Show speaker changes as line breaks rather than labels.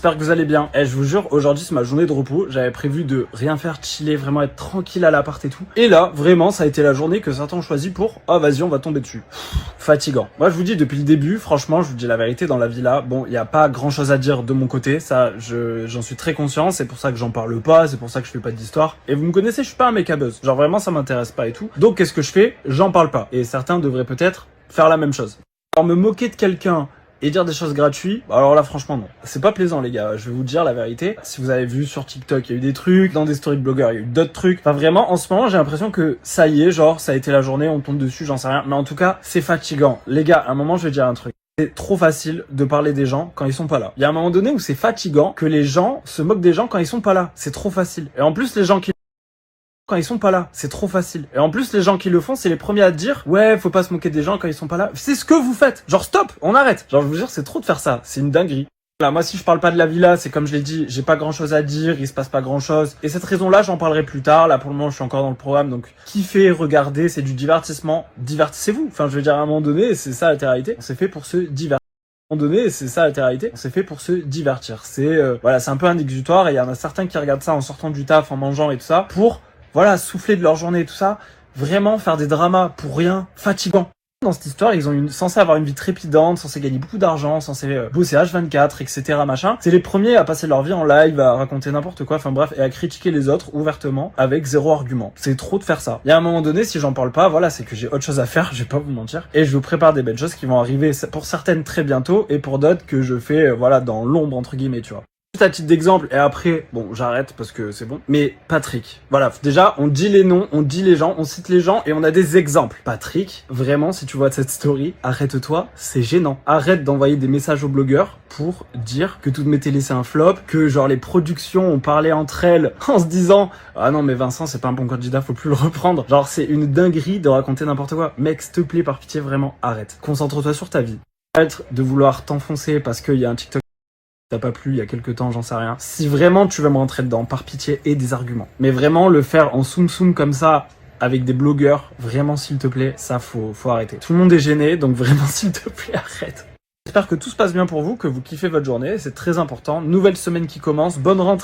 J'espère que vous allez bien. Je vous jure, aujourd'hui c'est ma journée de repos. J'avais prévu de rien faire, chiller, vraiment être tranquille à l'appart et tout. Et là, vraiment, ça a été la journée que certains ont choisi pour « Ah vas-y, on va tomber dessus ». Fatigant. Moi je vous dis depuis le début, franchement, je vous dis la vérité, dans la villa, bon, il n'y a pas grand chose à dire de mon côté. Ça, j'en suis très conscient, c'est pour ça que j'en parle pas, c'est pour ça que je fais pas d'histoire. Et vous me connaissez, je suis pas un mec à buzz. Genre vraiment, ça m'intéresse pas et tout. Donc qu'est-ce que je fais? J'en parle pas. Et certains devraient peut-être faire la même chose. Alors me moquer de quelqu'un et dire des choses gratuites, alors là franchement non. C'est pas plaisant les gars, je vais vous dire la vérité. Si vous avez vu sur TikTok, il y a eu des trucs, dans des stories de blogueurs, il y a eu d'autres trucs. Enfin vraiment, en ce moment, j'ai l'impression que ça y est, genre ça a été la journée, on tombe dessus, j'en sais rien. Mais en tout cas, c'est fatigant. Les gars, à un moment, je vais dire un truc. C'est trop facile de parler des gens quand ils sont pas là. Il y a un moment donné où c'est fatigant que les gens se moquent des gens quand ils sont pas là. C'est trop facile. Et en plus, les gens qui quand ils sont pas là, c'est trop facile. Et en plus, les gens qui le font, c'est les premiers à te dire « Ouais, faut pas se moquer des gens quand ils sont pas là. » C'est ce que vous faites. Genre stop, on arrête. Genre je vous jure, c'est trop de faire ça. C'est une dinguerie. Voilà, moi si je parle pas de la villa, c'est comme je l'ai dit, j'ai pas grand chose à dire, il se passe pas grand chose. Et cette raison-là, j'en parlerai plus tard. Là pour le moment, je suis encore dans le programme, donc kiffez, regardez, c'est du divertissement. Divertissez-vous. Enfin, je veux dire, à un moment donné, c'est ça la télé-réalité. On s'est fait pour se divertir. À un moment donné, c'est ça la télé-réalité. On s'est fait pour se divertir. C'est voilà, c'est un peu un exutoire et il y en a certains qui regardent ça en sortant du taf, en mangeant et tout ça, pour voilà, souffler de leur journée et tout ça, vraiment faire des dramas pour rien, fatigant. Dans cette histoire, ils ont censé avoir une vie trépidante, censé gagner beaucoup d'argent, censé bosser H24, etc. machin. C'est les premiers à passer leur vie en live, à raconter n'importe quoi, enfin bref, et à critiquer les autres ouvertement, avec zéro argument. C'est trop de faire ça. Il y a un moment donné, si j'en parle pas, voilà, c'est que j'ai autre chose à faire, je vais pas vous mentir. Et je vous prépare des belles choses qui vont arriver, pour certaines très bientôt, et pour d'autres que je fais, voilà, dans l'ombre, entre guillemets, tu vois. Juste à titre d'exemple, et après, bon, j'arrête parce que c'est bon. Mais Patrick, voilà, déjà, on dit les noms, on dit les gens, on cite les gens et on a des exemples. Patrick, vraiment, si tu vois cette story, arrête-toi, c'est gênant. Arrête d'envoyer des messages aux blogueurs pour dire que toutes mes télés c'est un flop, que genre les productions ont parlé entre elles en se disant « Ah non mais Vincent, c'est pas un bon candidat, faut plus le reprendre. » Genre, c'est une dinguerie de raconter n'importe quoi. Mec, s'il te plaît, par pitié, vraiment, arrête. Concentre-toi sur ta vie. Arrête de vouloir t'enfoncer parce qu'il y a un TikTok t'as pas plu il y a quelques temps, j'en sais rien. Si vraiment tu veux me rentrer dedans, par pitié, et des arguments. Mais vraiment, le faire en soum comme ça, avec des blogueurs, vraiment s'il te plaît, ça faut arrêter. Tout le monde est gêné, donc vraiment s'il te plaît, arrête. J'espère que tout se passe bien pour vous, que vous kiffez votre journée, c'est très important. Nouvelle semaine qui commence, bonne rentrée.